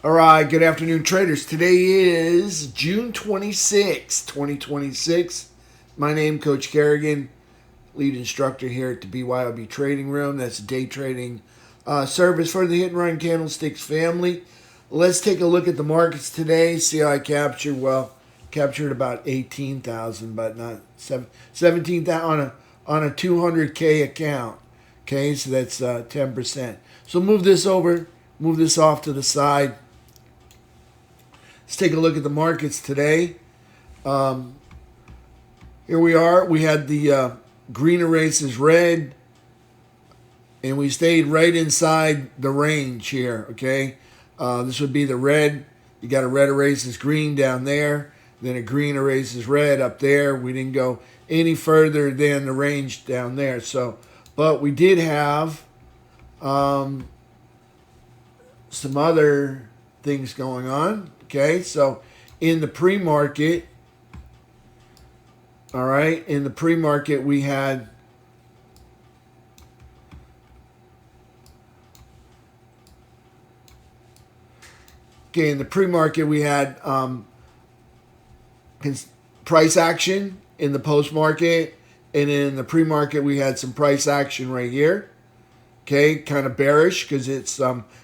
All right, good afternoon, traders. Today is June 26, 2026. My name, Coach Kerrigan, lead instructor here at the BYOB Trading Room. That's a day trading service for the hit and run candlesticks family. Let's take a look at the markets today. See how I captured. Well, captured about 18,000, but not 17,000 on a 200K account. Okay, so that's 10%. So move this off to the side. Let's take a look at the markets today. Here we are. We had the green erases red, and we stayed right inside the range here, okay? This would be the red. You got a red erases green down there, then a green erases red up there. We didn't go any further than the range down there. So, but we did have some other things going on. Okay, so in the pre-market, all right, in the pre-market we had price action in the post-market, and in the pre-market we had some price action right here. Okay, kind of bearish because it's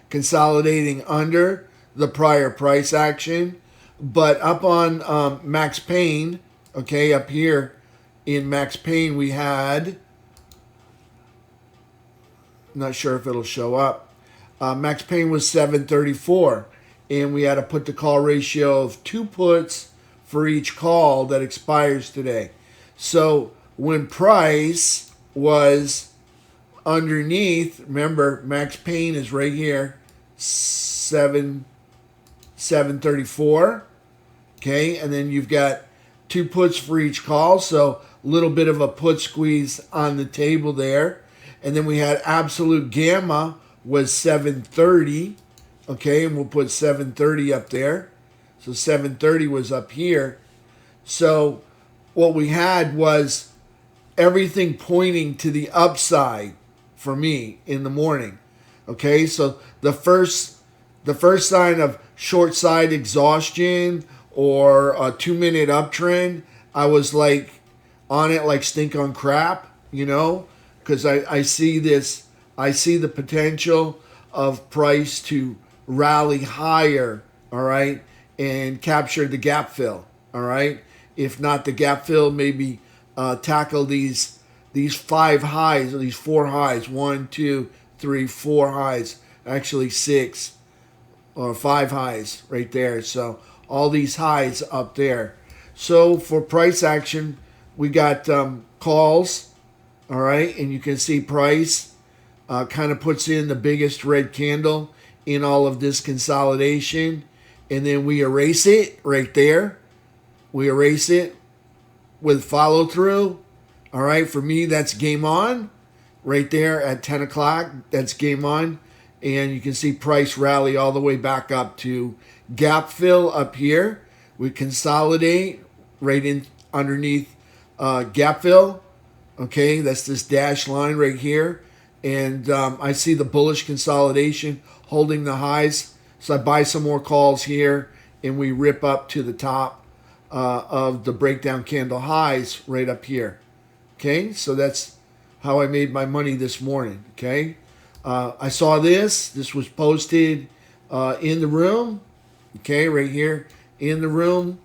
consolidating under the prior price action, but up on Max Pain, okay, up here in Max Pain we had, not sure if it'll show up, Max Pain was 734, and we had a put to call ratio of 2 puts for each call that expires today. So when price was underneath, remember Max Pain is right here, 734, okay, and then you've got 2 puts for each call, so a little bit of a put squeeze on the table there. And then we had absolute gamma was 730, okay, and we'll put 730 up there. So 730 was up here. So what we had was everything pointing to the upside for me in the morning. Okay, so the first sign of short side exhaustion or a 2-minute uptrend, I was like on it like stink on crap, because I see the potential of price to rally higher, all right, and capture the gap fill, all right. If not the gap fill, maybe tackle these 5 highs, or these 4 highs, 1, 2, 3, 4 highs, actually 6 or 5 highs right there. So all these highs up there. So for price action, we got calls, all right, and you can see price kind of puts in the biggest red candle in all of this consolidation, and then we erase it right there. We erase it with follow through. All right, for me that's game on right there at 10 o'clock. That's game on. And you can see price rally all the way back up to gap fill up here. We consolidate right in underneath gap fill. Okay, that's this dashed line right here. And I see the bullish consolidation holding the highs. So I buy some more calls here, and we rip up to the top of the breakdown candle highs right up here. Okay, so that's how I made my money this morning. Okay. I saw this. This was posted in the room. Okay, right here in the room.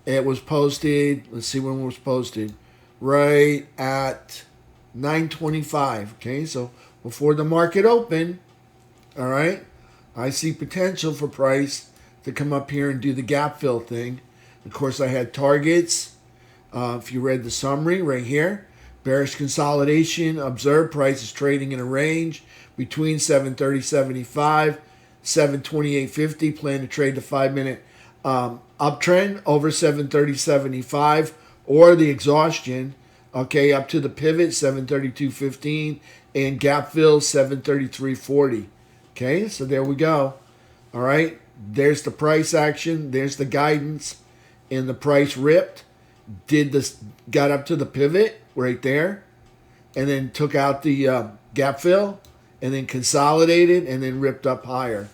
It was posted. Let's see when it was posted. Right at 9:25. Okay, so before the market opened. All right. I see potential for price to come up here and do the gap fill thing. Of course, I had targets. If you read the summary right here. Bearish consolidation. Observe price is trading in a range between 730.75, 728.50. Plan to trade the 5-minute uptrend over 730.75 or the exhaustion. Okay, up to the pivot 732.15 and gap fill 733.40. Okay, so there we go. All right, there's the price action. There's the guidance, and the price ripped. Got up to the pivot right there, and then took out the gap fill, and then consolidated, and then ripped up higher.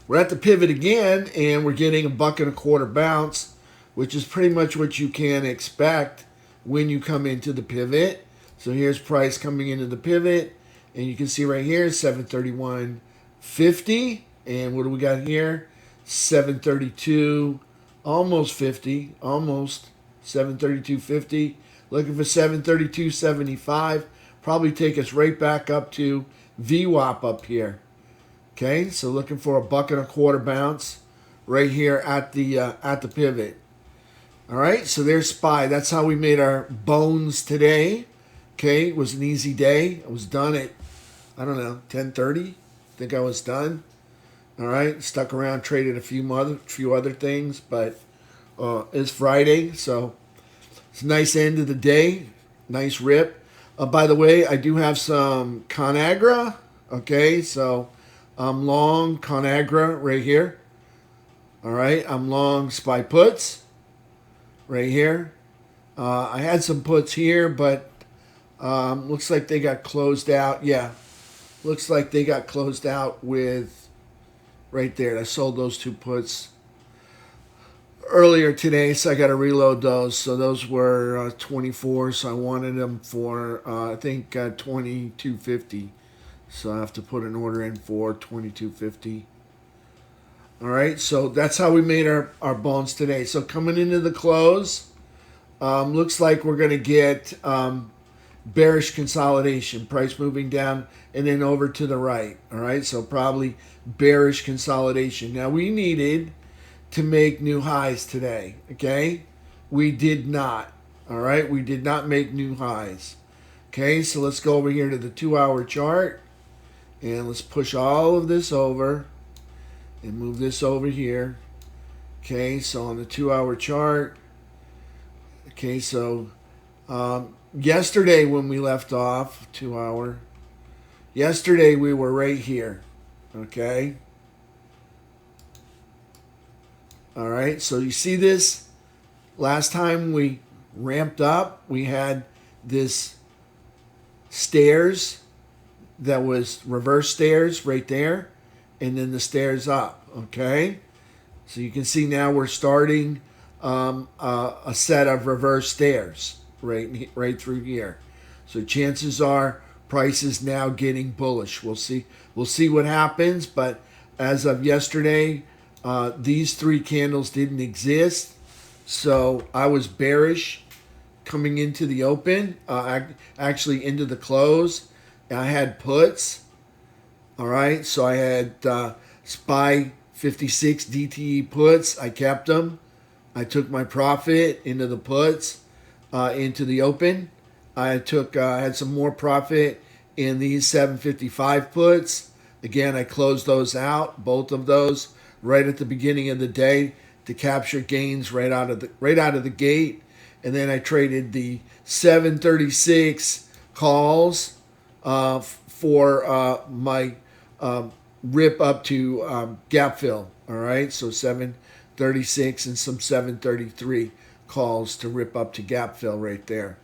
We're at the pivot again, and we're getting a $1.25 bounce, which is pretty much what you can expect when you come into the pivot. So here's price coming into the pivot, and you can see right here 731.50, and what do we got here? 732, almost 50, almost 732.50. Looking for 732.75. Probably take us right back up to VWAP up here. Okay, so looking for a $1.25 bounce right here at the pivot. All right, so there's SPY. That's how we made our bones today. Okay, it was an easy day. I was done at, I don't know, 10:30. I think I was done. All right, stuck around, traded a few other things, but it's Friday, so it's a nice end of the day. Nice rip. By the way, I do have some ConAgra. Okay, so I'm long ConAgra right here. All right, I'm long SPY puts right here. I had some puts here, but looks like they got closed out. Yeah, looks like they got closed out with right there. I sold those two puts earlier today, so I got to reload those. So those were 24, so I wanted them for I think 22.50. So I have to put an order in for 22.50. All right, so that's how we made our bones today. So coming into the close, looks like we're going to get bearish consolidation, price moving down and then over to the right. All right, so probably bearish consolidation. Now we needed to make new highs today. Okay, we did not. All right, we did not make new highs. Okay, so let's go over here to the 2-hour chart and let's push all of this over and move this over here. Okay, so on the 2-hour chart. Okay, so yesterday when we left off, 2-hour, yesterday we were right here. Okay. All right, so you see this? Last time we ramped up, we had this stairs that was reverse stairs right there, and then the stairs up, okay? So you can see now we're starting a set of reverse stairs right through here. So chances are price is now getting bullish. We'll see what happens, but as of yesterday, these three candles didn't exist, so I was bearish coming into the open, actually into the close. I had puts, all right, so I had SPY 56 DTE puts. I kept them. I took my profit into the puts, into the open. I had some more profit in these 755 puts. Again, I closed those out, both of those, right at the beginning of the day to capture gains right out of the gate. And then I traded the 736 calls for my rip up to gap fill. All right, so 736 and some 733 calls to rip up to gap fill right there.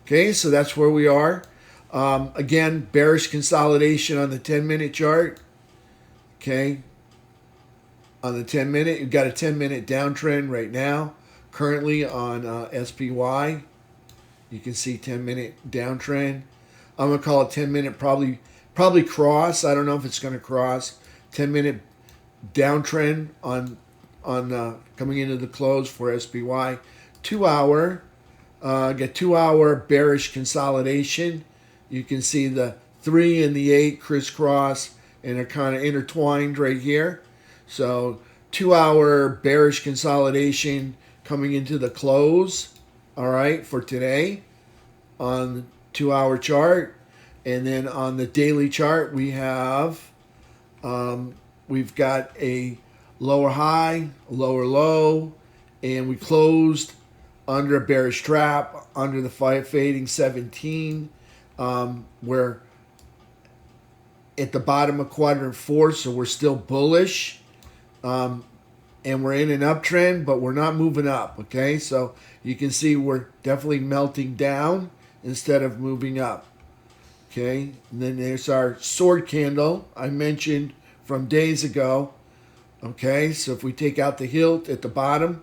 Okay, so that's where we are. Again, bearish consolidation on the 10-minute chart. Okay, on the 10-minute, you've got a 10-minute downtrend right now. Currently on SPY, you can see 10-minute downtrend. I'm gonna call it 10-minute, probably cross. I don't know if it's gonna cross 10-minute downtrend on coming into the close for SPY. 2-hour, get 2-hour bearish consolidation. You can see the 3 and the 8 crisscross and are kind of intertwined right here. So 2-hour bearish consolidation coming into the close, all right, for today on the 2-hour chart. And then on the daily chart, we've got a lower high, lower low, and we closed under a bearish trap, under the fading 17. We're at the bottom of quadrant 4, so we're still bullish. And we're in an uptrend, but we're not moving up, okay? So you can see we're definitely melting down instead of moving up, okay? And then there's our sword candle I mentioned from days ago. Okay, so if we take out the hilt at the bottom,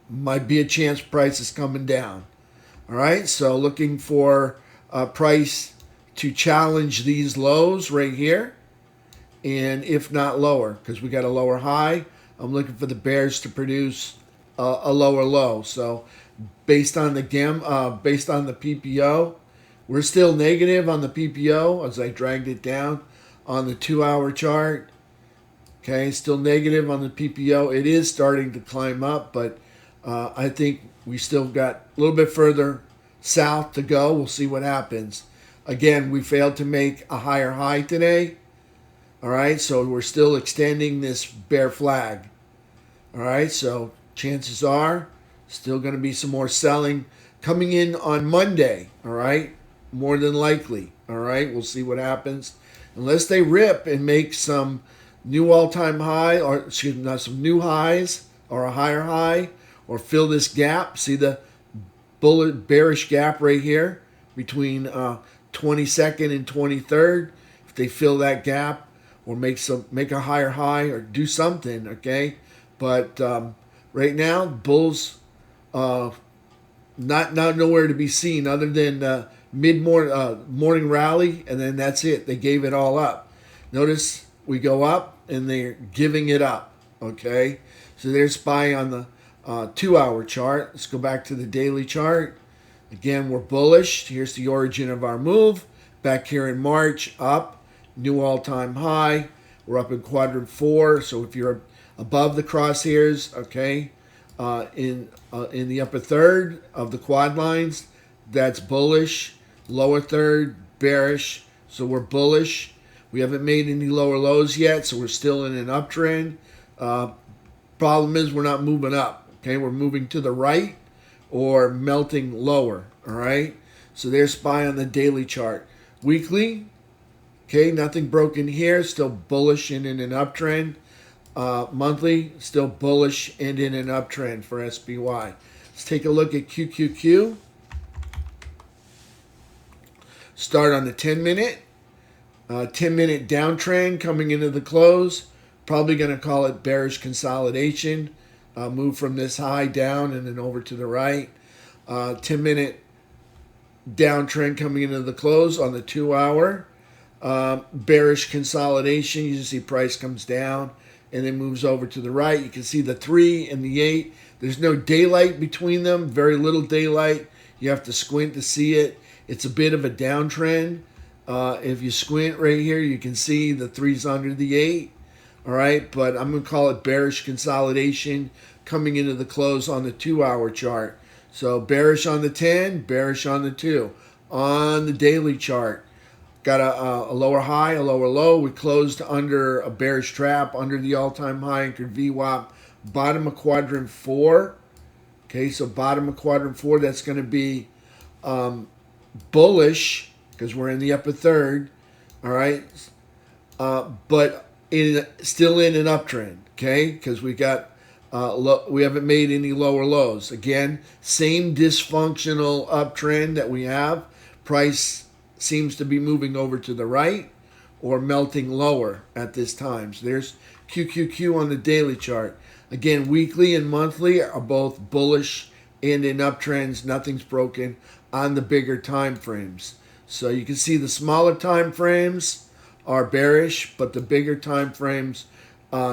might be a chance price is coming down. All right, so looking for price to challenge these lows right here, and if not lower, because we got a lower high. I'm looking for the bears to produce a lower low. So based on the based on the PPO, we're still negative on the PPO as I dragged it down on the 2-hour chart. Okay, still negative on the PPO. It is starting to climb up, but I think we still got a little bit further south to go. We'll see what happens. Again, we failed to make a higher high today. All right, so we're still extending this bear flag. All right, so chances are still going to be some more selling coming in on Monday. All right, more than likely. All right, we'll see what happens. Unless they rip and make some new all-time high, or excuse me, not some new highs or a higher high, or fill this gap. See the bearish gap right here between 22nd and 23rd. If they fill that gap or make a higher high or do something, okay. But right now, bulls not nowhere to be seen other than morning rally, and then that's it. They gave it all up. Notice we go up and they're giving it up. Okay, so there's SPY on the 2-hour chart. Let's go back to the daily chart. Again, we're bullish. Here's the origin of our move. Back here in March, up, new all-time high. We're up in quadrant 4. So if you're above the crosshairs, okay, in the upper third of the quad lines, that's bullish. Lower third, bearish. So we're bullish. We haven't made any lower lows yet, so we're still in an uptrend. Problem is we're not moving up. Okay, we're moving to the right or melting lower. All right, so there's SPY on the daily chart. Weekly, okay, nothing broken here. Still bullish and in an uptrend. Monthly, still bullish and in an uptrend for SPY. Let's take a look at QQQ. Start on the 10-minute. 10-minute downtrend coming into the close. Probably going to call it bearish consolidation. Move from this high down and then over to the right. 10-minute downtrend coming into the close on the 2-hour. Bearish consolidation. You see price comes down and then moves over to the right. You can see the 3 and the 8. There's no daylight between them. Very little daylight. You have to squint to see it. It's a bit of a downtrend. If you squint right here, you can see the 3's under the 8. All right, but I'm going to call it bearish consolidation coming into the close on the 2-hour chart. So bearish on the 10, bearish on the 2. On the daily chart, got a lower high, a lower low. We closed under a bearish trap, under the all-time high anchored VWAP, bottom of quadrant 4. Okay, so bottom of quadrant 4, that's going to be bullish because we're in the upper third. All right, but still in an uptrend. Okay, because we got we haven't made any lower lows. Again, same dysfunctional uptrend that we have. Price seems to be moving over to the right or melting lower at this time. So there's QQQ on the daily chart. Again, weekly and monthly are both bullish and in uptrends. Nothing's broken on the bigger time frames. So you can see the smaller time frames are bearish, but the bigger time frames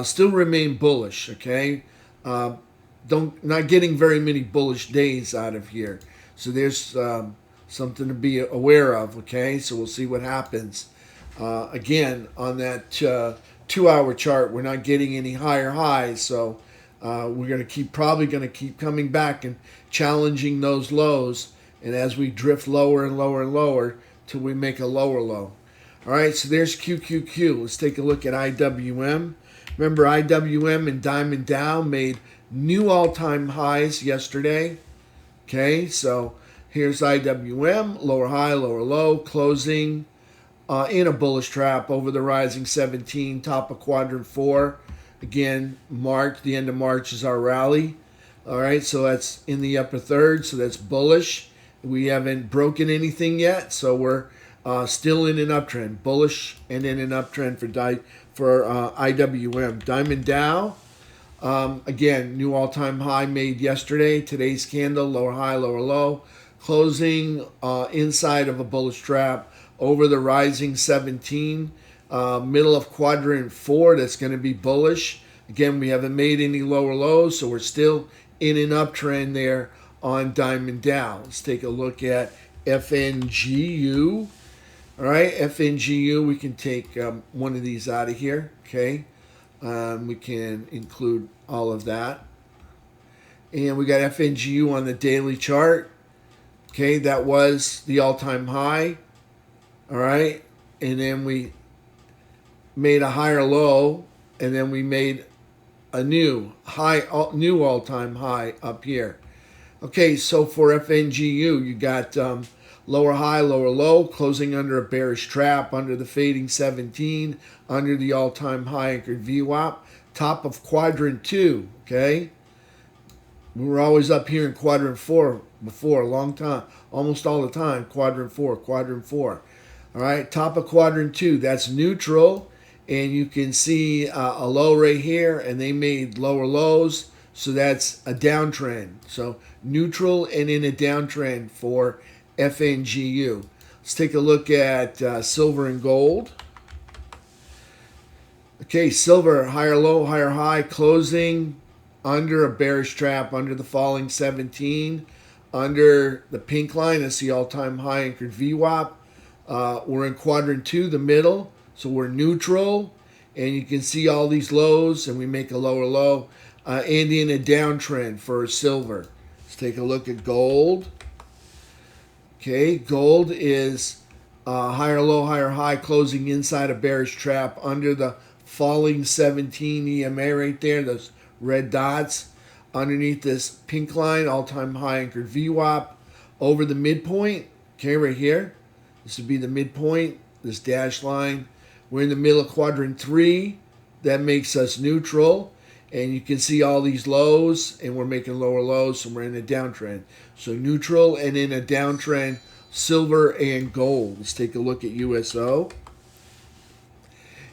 still remain bullish. Okay, not getting very many bullish days out of here. So there's something to be aware of. Okay, so we'll see what happens. Again, on that 2-hour chart, we're not getting any higher highs, so we're probably going to keep coming back and challenging those lows. And as we drift lower and lower and lower till we make a lower low. All right, so there's QQQ. Let's take a look at IWM. Remember, IWM and Diamond Dow made new all-time highs yesterday. Okay, so here's IWM, lower high, lower low, closing in a bullish trap over the rising 17, top of quadrant 4. Again, March, the end of March is our rally. All right, so that's in the upper third, so that's bullish. We haven't broken anything yet, so we're Still in an uptrend, bullish and in an uptrend for IWM. Diamond Dow, again, new all-time high made yesterday. Today's candle, lower high, lower low, closing inside of a bullish trap over the rising 17, middle of quadrant 4. That's going to be bullish. Again, we haven't made any lower lows, so we're still in an uptrend there on Diamond Dow. Let's take a look at FNGU. All right, FNGU, we can take one of these out of here, okay? We can include all of that. And we got FNGU on the daily chart. Okay, that was the all-time high. All right, and then we made a higher low, and then we made a new all-time high up here. Okay, so for FNGU, you got lower high, lower low, closing under a bearish trap, under the fading 17, under the all-time high anchored VWAP, top of quadrant 2, okay? We were always up here in quadrant 4 before, a long time, almost all the time, quadrant 4. All right, top of quadrant 2, that's neutral, and you can see a low right here, and they made lower lows, so that's a downtrend. So neutral and in a downtrend for FNGU. Let's take a look at silver and gold. Okay, silver, higher low, higher high, closing under a bearish trap, under the falling 17, under the pink line. That's the all-time high anchored VWAP. We're in quadrant 2, the middle, so we're neutral, and you can see all these lows, and we make a lower low, and in a downtrend for silver. Let's take a look at gold. Okay, gold is higher low, higher high, closing inside a bearish trap under the falling 17 EMA right there, those red dots. Underneath this pink line, all-time high anchored VWAP, over the midpoint, okay, right here. This would be the midpoint, this dash line. We're in the middle of quadrant 3. That makes us neutral. And you can see all these lows, and we're making lower lows, so we're in a downtrend. So neutral and in a downtrend, silver and gold. Let's take a look at USO.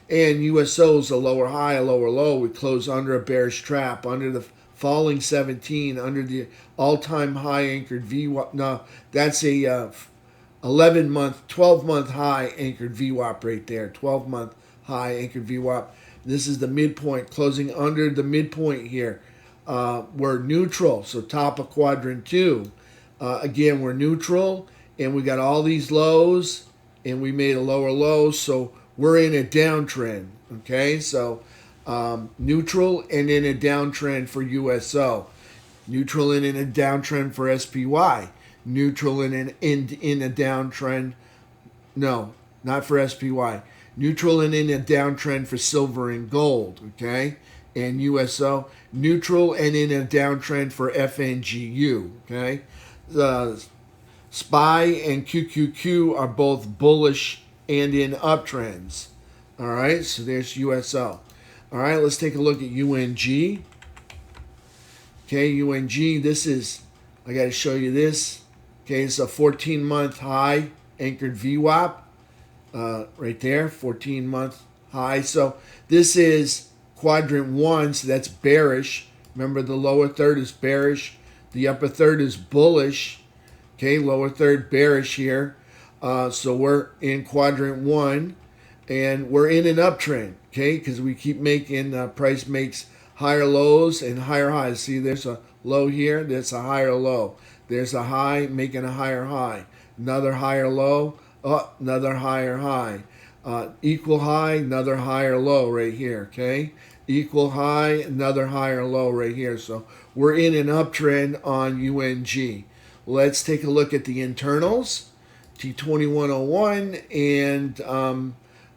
And USO is a lower high, a lower low. We close under a bearish trap, under the falling 17, under the all-time high anchored VWAP. No, that's a 12-month high anchored VWAP right there. 12-month high anchored VWAP. This is the midpoint, closing under the midpoint here. We're neutral, so top of quadrant 2. Again, we're neutral, and we got all these lows, and we made a lower low, so we're in a downtrend, okay? So neutral and in a downtrend for USO. Neutral and in a downtrend for SPY. Neutral and in a downtrend. No, not for SPY. Neutral and in a downtrend for silver and gold, okay? And USO. Neutral and in a downtrend for FNGU, okay? The SPY and QQQ are both bullish and in uptrends. All right, so there's USO. All right, let's take a look at UNG. Okay, UNG, this is, I got to show you this. Okay, it's a 14-month high anchored VWAP. Right there, 14-month high. So this is quadrant 1, so that's bearish. Remember, the lower third is bearish. The upper third is bullish. Okay, lower third bearish here. So we're in quadrant 1, and we're in an uptrend, okay, because we keep making, price makes higher lows and higher highs. See, there's a low here, there's a higher low. There's a high making a higher high. Another higher low, another higher high. Equal high, another higher low right here, okay? Equal high, another higher low right here. So we're in an uptrend on UNG. Let's take a look at the internals. T2101, and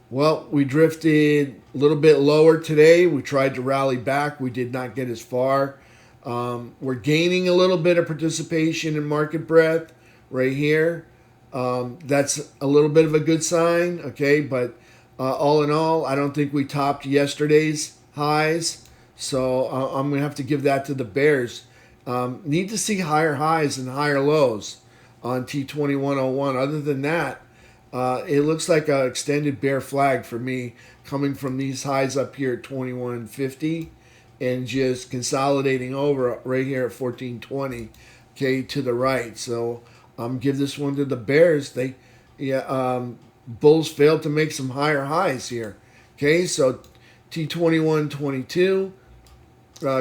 well, we drifted a little bit lower today. We tried to rally back. We did not get as far. We're gaining a little bit of participation in market breadth right here. That's a little bit of a good sign, okay? But all in all, I don't think we topped yesterday's highs. So I'm going to have to give that to the bears. Need to see higher highs and higher lows on T2101. Other than that, It looks like an extended bear flag for me, coming from these highs up here at 2150 and just consolidating over right here at 1420, okay, to the right. So give this one to the bears. Bulls failed to make some higher highs here. Okay, so T2122,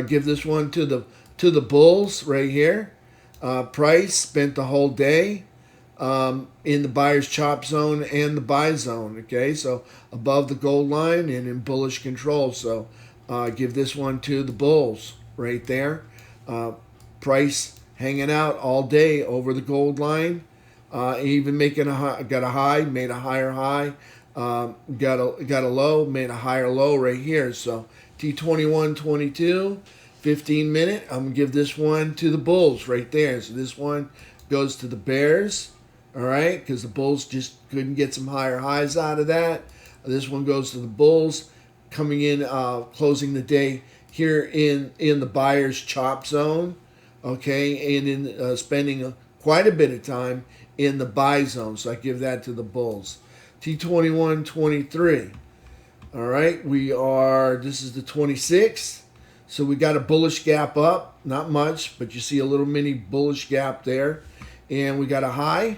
give this one to the bulls right here. Price spent the whole day in the buyer's chop zone and the buy zone. Okay, so above the gold line and in bullish control. So give this one to the bulls right there. Price hanging out all day over the gold line. Even making got a high, made a higher high, got a low, made a higher low right here. So T2122, 15 minute. I'm gonna give this one to the bulls right there. So this one goes to the bears, all right, because the bulls just couldn't get some higher highs out of that. This one goes to the bulls, coming in, closing the day here in the buyer's chop zone, okay, and in spending quite a bit of time in the buy zone. So I give that to the bulls. T2123. All right, this is the 26th. So we got a bullish gap up, not much, but you see a little mini bullish gap there. And we got a high,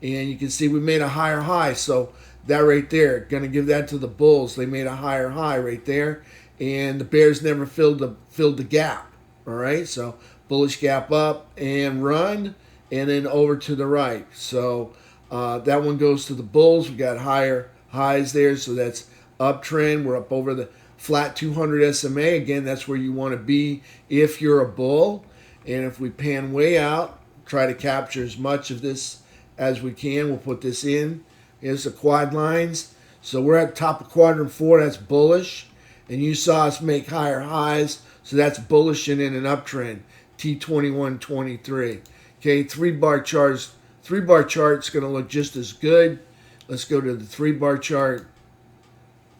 and you can see we made a higher high. So that right there, going to give that to the bulls. They made a higher high right there, and the bears never filled the gap. All right, so bullish gap up and run, and then over to the right. So that one goes to the bulls. We got higher highs there, so that's uptrend. We're up over the flat 200 SMA. Again, that's where you want to be if you're a bull. And if we pan way out, try to capture as much of this as we can. We'll put this in. Here's the quad lines. So we're at the top of quadrant 4. That's bullish. And you saw us make higher highs. So that's bullish and in an uptrend. T2123. Okay, 3-bar charts. 3-bar chart's going to look just as good. Let's go to the 3-bar chart.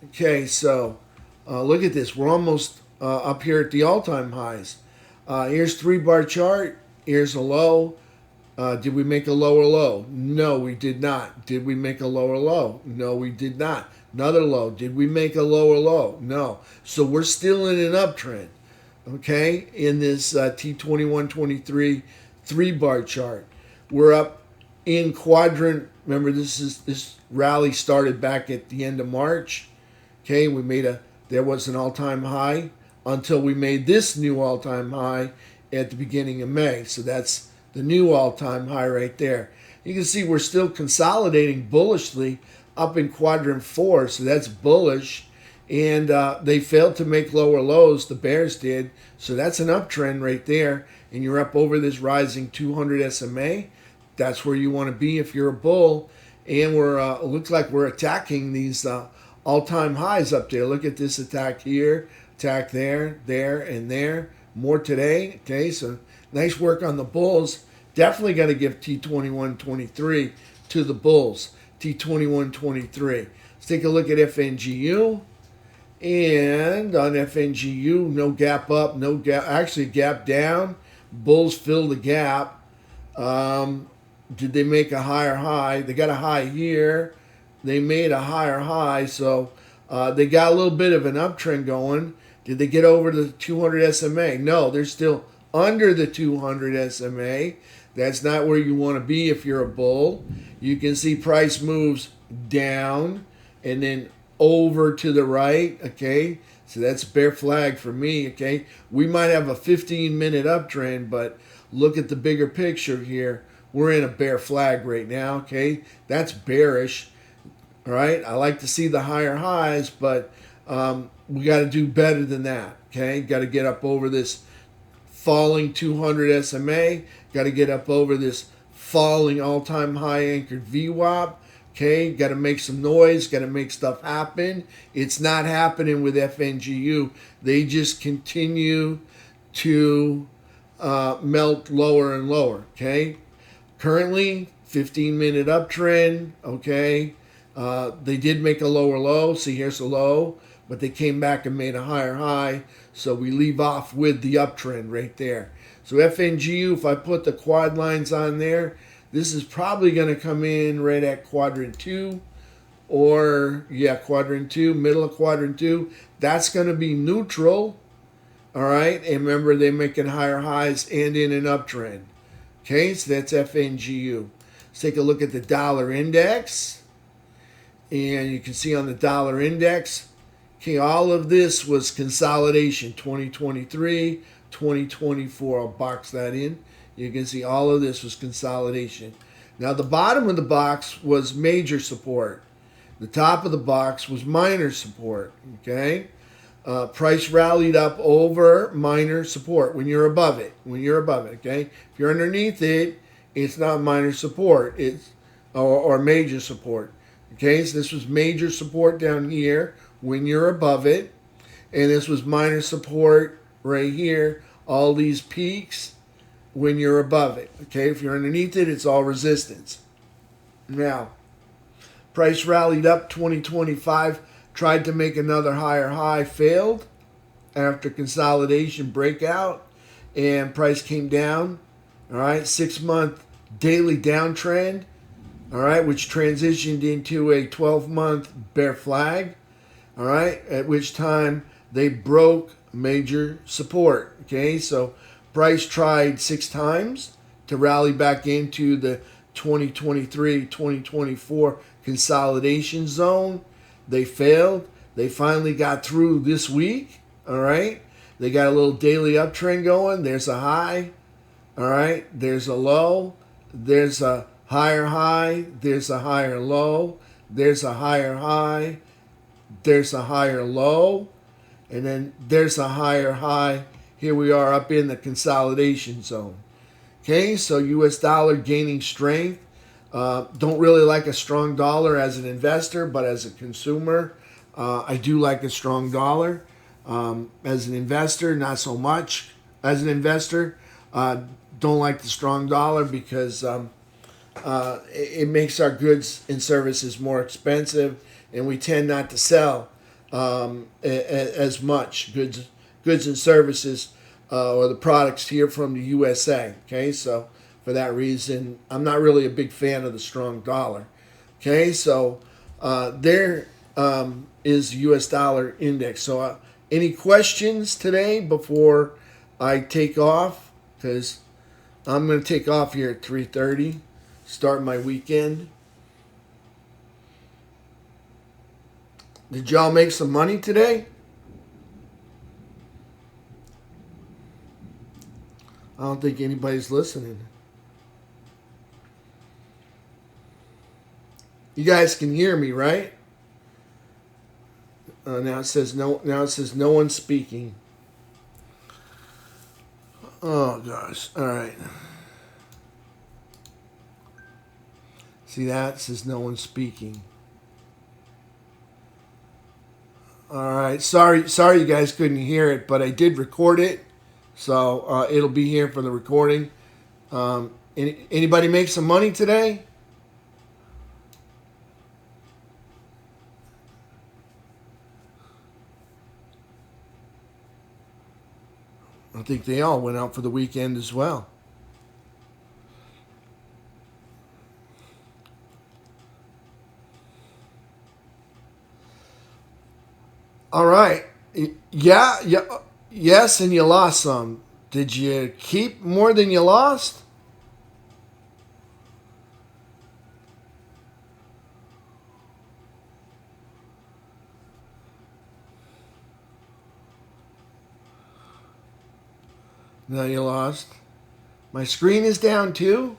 Okay, so look at this. We're almost up here at the all-time highs. Here's 3-bar chart. Here's a low. Did we make a lower low? No, we did not. Did we make a lower low? No, we did not. Another low. Did we make a lower low? No. So we're still in an uptrend, okay, in this T2123 3-bar chart. We're up in quadrant. Remember, this rally started back at the end of March. Okay, there was an all-time high until we made this new all-time high at the beginning of May. So that's the new all-time high right there. You can see we're still consolidating bullishly up in quadrant 4. So that's bullish. And they failed to make lower lows. The bears did. So that's an uptrend right there. And you're up over this rising 200 SMA. That's where you want to be if you're a bull. And it looks like we're attacking these all-time highs up there. Look at this attack here, attack there, and there. More today. Okay, so nice work on the bulls. Definitely got to give T2123 to the bulls. T2123. Let's take a look at FNGU. And on FNGU, no gap up, no gap, actually gap down. Bulls fill the gap. Did they make a higher high? They got a high here. They made a higher high, so they got a little bit of an uptrend going. Did they get over the 200 SMA? No, they're still under the 200 SMA. That's not where you want to be if you're a bull. You can see price moves down and then over to the right, okay? So that's bear flag for me, okay? We might have a 15-minute uptrend, but look at the bigger picture here. We're in a bear flag right now, okay? That's bearish. All right, I like to see the higher highs, but we got to do better than that, okay? Got to get up over this falling 200 SMA. Got to get up over this falling all-time high anchored VWAP, okay? Got to make some noise, got to make stuff happen. It's not happening with FNGU. They just continue to melt lower and lower, okay? Currently, 15-minute uptrend, okay? They did make a lower low. See, here's a low, but they came back and made a higher high. So we leave off with the uptrend right there. So FNGU, if I put the quad lines on there, This is probably going to come in right at quadrant 2, or yeah, quadrant 2, middle of quadrant 2. That's going to be neutral. All right, and remember, they're making higher highs and in an uptrend. Okay, so that's FNGU. Let's take a look at the dollar index. And you can see on the dollar index, okay, all of this was consolidation, 2023, 2024. I'll box that in. You can see all of this was consolidation. Now, the bottom of the box was major support. The top of the box was minor support, okay? Price rallied up over minor support when you're above it. Okay? If you're underneath it, it's not minor support. It's or major support. Okay, so this was major support down here when you're above it, and this was minor support right here. All these peaks when you're above it. Okay, if you're underneath it, it's all resistance. Now, price rallied up 2025. Tried to make another higher high, failed after consolidation breakout, and price came down. All right, 6-month daily downtrend, all right, which transitioned into a 12-month bear flag, all right, at which time they broke major support. Okay, so price tried 6 times to rally back into the 2023-2024 consolidation zone. They failed. They finally got through this week. All right. They got a little daily uptrend going. There's a high. All right. There's a low. There's a higher high. There's a higher low. There's a higher high. There's a higher low. And then there's a higher high. Here we are up in the consolidation zone. Okay. So US dollar gaining strength. Don't really like a strong dollar as an investor, but as a consumer, I do like a strong dollar. As an investor, not so much. As an investor, don't like the strong dollar because it makes our goods and services more expensive, and we tend not to sell as much goods and services or the products here from the USA. Okay, so for that reason, I'm not really a big fan of the strong dollar. Okay, so there is US dollar index. So any questions today before I take off? Because I'm going to take off here at 3:30, start my weekend. Did y'all make some money today? I don't think anybody's listening. You guys can hear me, right? Now it says no. Now it says no one speaking. Oh gosh! All right. See that? It says no one speaking. All right. Sorry, you guys couldn't hear it, but I did record it, so it'll be here for the recording. Anybody make some money today? I think they all went out for the weekend as well. All right. Yeah. Yes, and you lost some. Did you keep more than you lost? No, you lost. My screen is down too.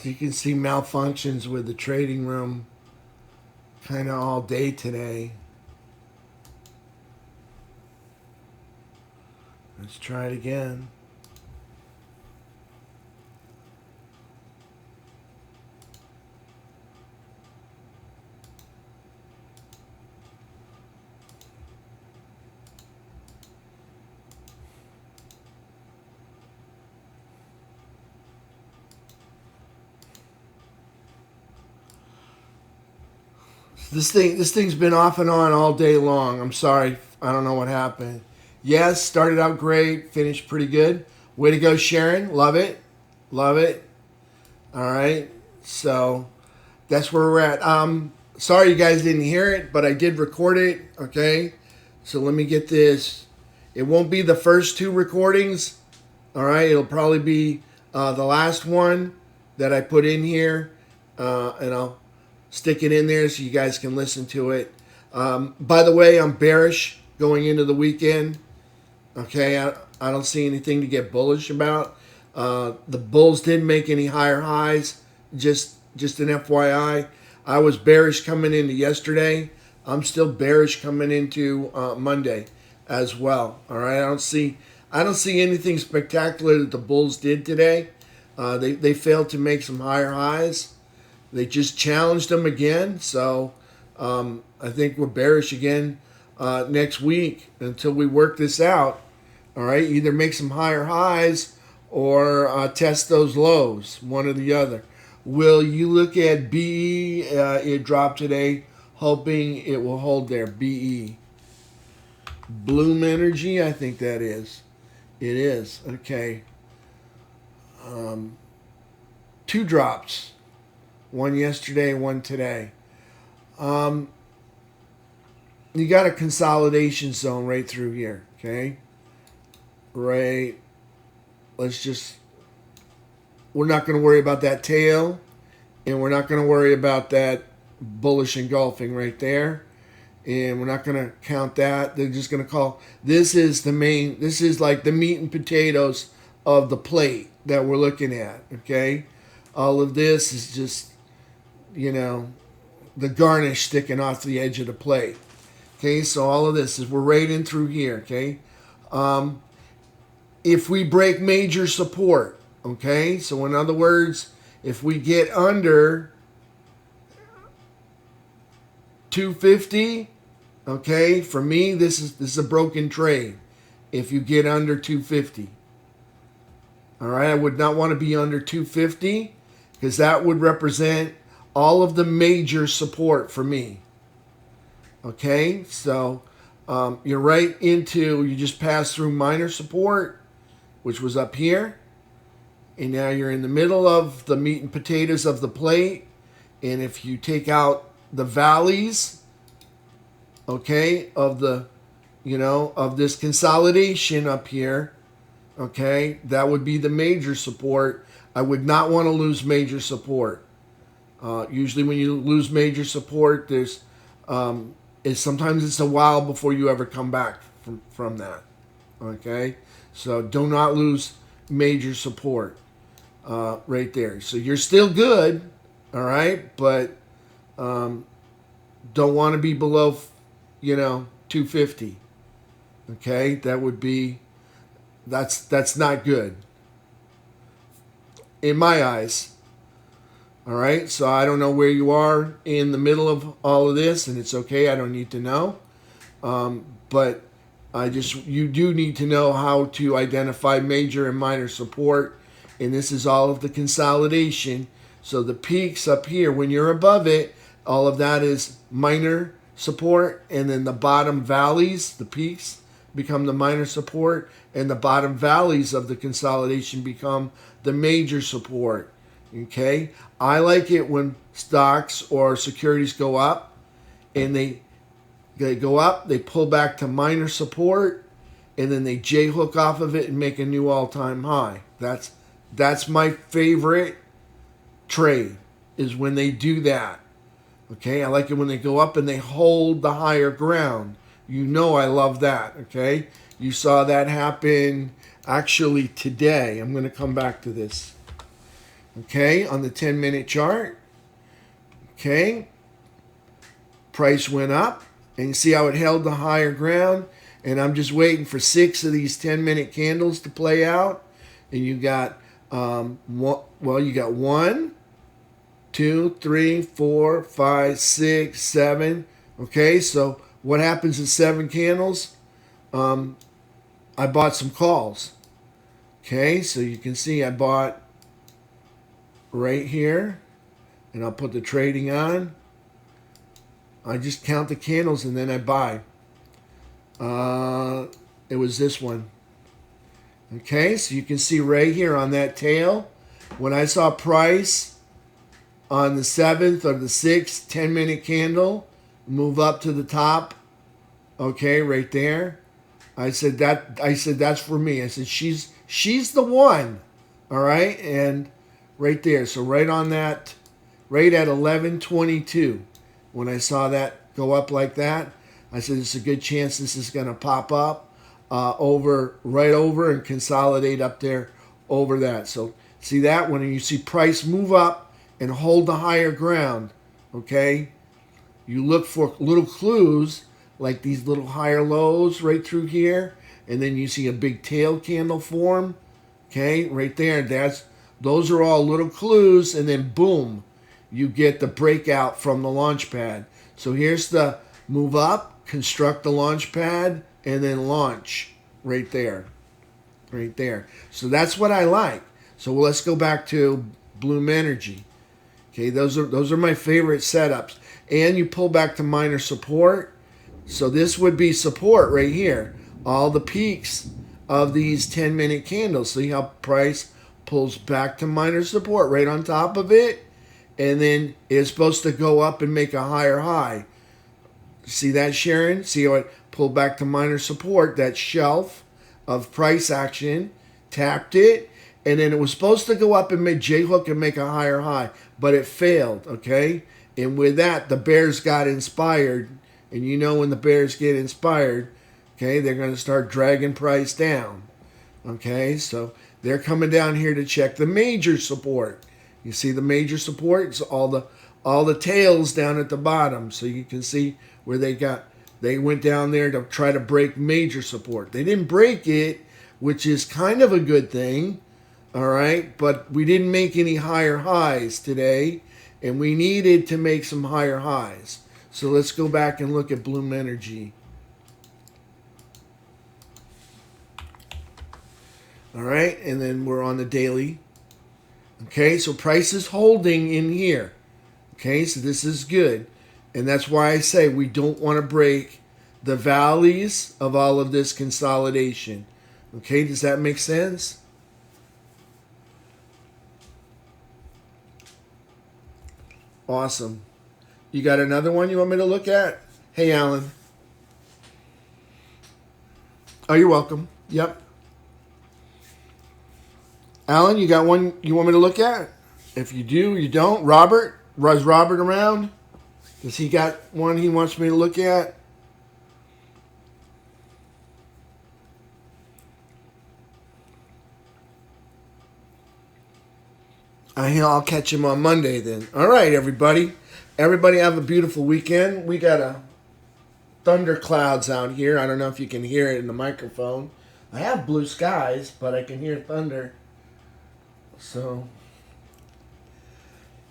So you can see malfunctions with the trading room kind of all day today. Let's try it again. This thing's been off and on all day long. I'm sorry. I don't know what happened. Yes, started out great, finished pretty good. Way to go, Sharon. Love it. Love it. All right. So that's where we're at. Sorry you guys didn't hear it, but I did record it. Okay. So let me get this. It won't be the first two recordings. All right. It'll probably be the last one that I put in here. And I'll stick it in there so you guys can listen to it. By the way, I'm bearish going into the weekend. Okay, I don't see anything to get bullish about. The bulls didn't make any higher highs. Just an FYI. I was bearish coming into yesterday. I'm still bearish coming into Monday as well. All right, I don't see anything spectacular that the bulls did today. They failed to make some higher highs. They just challenged them again. So I think we're bearish again next week until we work this out. All right, either make some higher highs or test those lows, one or the other. Will you look at BE? It dropped today, hoping it will hold there. BE. Bloom Energy, I think that is. It is. Okay. Two drops. One yesterday, one today. You got a consolidation zone right through here, okay? Right. We're not going to worry about that tail, and we're not going to worry about that bullish engulfing right there, and we're not going to count that. They're just going to call, this is like the meat and potatoes of the plate that we're looking at, okay? All of this is just, the garnish sticking off the edge of the plate. Okay, so all of this is, we're right in through here, okay? If we break major support, okay? So in other words, if we get under 250, okay? For me, this is a broken trade. If you get under 250. All right, I would not want to be under 250 because that would represent all of the major support for me. Okay, so you're right into, you just passed through minor support, which was up here. And now you're in the middle of the meat and potatoes of the plate. And if you take out the valleys, okay, of the, of this consolidation up here, okay, that would be the major support. I would not want to lose major support. Usually when you lose major support, sometimes it's a while before you ever come back from that. Okay, so do not lose major support right there. So you're still good, all right, but don't want to be below, 250. Okay, that would be, that's not good in my eyes. All right, so I don't know where you are in the middle of all of this, and it's okay. I don't need to know, but you do need to know how to identify major and minor support, and this is all of the consolidation. So the peaks up here, when you're above it, all of that is minor support, and then the bottom valleys, the peaks, become the minor support, and the bottom valleys of the consolidation become the major support. Okay, I like it when stocks or securities go up, and they go up, they pull back to minor support, and then they J-hook off of it and make a new all-time high. That's my favorite trade, is when they do that. Okay, I like it when they go up and they hold the higher ground. I love that. Okay, you saw that happen actually today. I'm going to come back to this. Okay, on the 10-minute chart. Okay, price went up, and you see how it held the higher ground. And I'm just waiting for 6 of these 10-minute candles to play out. And you got, you got 1, 2, 3, 4, 5, 6, 7. Okay, so what happens in 7 candles? I bought some calls. Okay, so you can see I bought right here, and I'll put the trading on. I just count the candles and then I buy. It was this one. Okay, so you can see right here on that tail, when I saw price on the 7th or the 6th 10-minute candle move up to the top, okay, right there, I said that's for me. I said she's the one. All right, and right there. So right on that, right at 11:22, when I saw that go up like that, I said it's a good chance this is going to pop up right over and consolidate up there over that. So see that when you see price move up and hold the higher ground, okay, you look for little clues like these little higher lows right through here, and then you see a big tail candle form, okay, right there. Those are all little clues, and then boom, you get the breakout from the launch pad. So here's the move up, construct the launch pad, and then launch right there. Right there. So that's what I like. So let's go back to Bloom Energy. Okay, those are my favorite setups. And you pull back to minor support. So this would be support right here. All the peaks of these 10-minute candles. See how price pulls back to minor support right on top of it. And then it's supposed to go up and make a higher high. See that, Sharon? See how it pulled back to minor support, that shelf of price action, tapped it, and then it was supposed to go up and make J-hook and make a higher high, but it failed, okay? And with that, the bears got inspired, and you know when the bears get inspired, okay, they're going to start dragging price down, okay? So they're coming down here to check the major support. You see the major support? It's all the tails down at the bottom, so you can see where they went down there to try to break major support. They didn't break it, which is kind of a good thing, all right? But we didn't make any higher highs today, and we needed to make some higher highs. So let's go back and look at Bloom Energy. All right, and then we're on the daily. Okay, so price is holding in here. Okay, so this is good. And that's why I say we don't want to break the valleys of all of this consolidation. Okay, does that make sense? Awesome. You got another one you want me to look at? Hey, Alan. Oh, you're welcome. Yep. Alan, you got one you want me to look at? If you do, you don't. Robert? Was Robert around? Does he got one he wants me to look at? I'll catch him on Monday then. All right, everybody. Everybody have a beautiful weekend. We got a thunder clouds out here. I don't know if you can hear it in the microphone. I have blue skies, but I can hear thunder. So,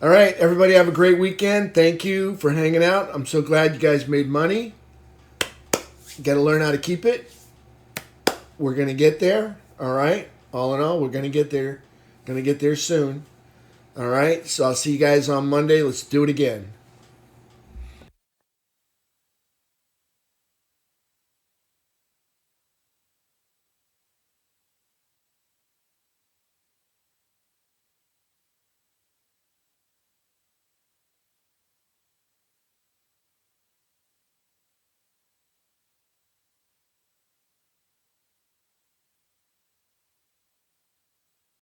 all right, everybody have a great weekend. Thank you for hanging out. I'm so glad you guys made money. Got to learn how to keep it. We're going to get there. All right. All in all, we're going to get there. Going to get there soon. All right. So I'll see you guys on Monday. Let's do it again.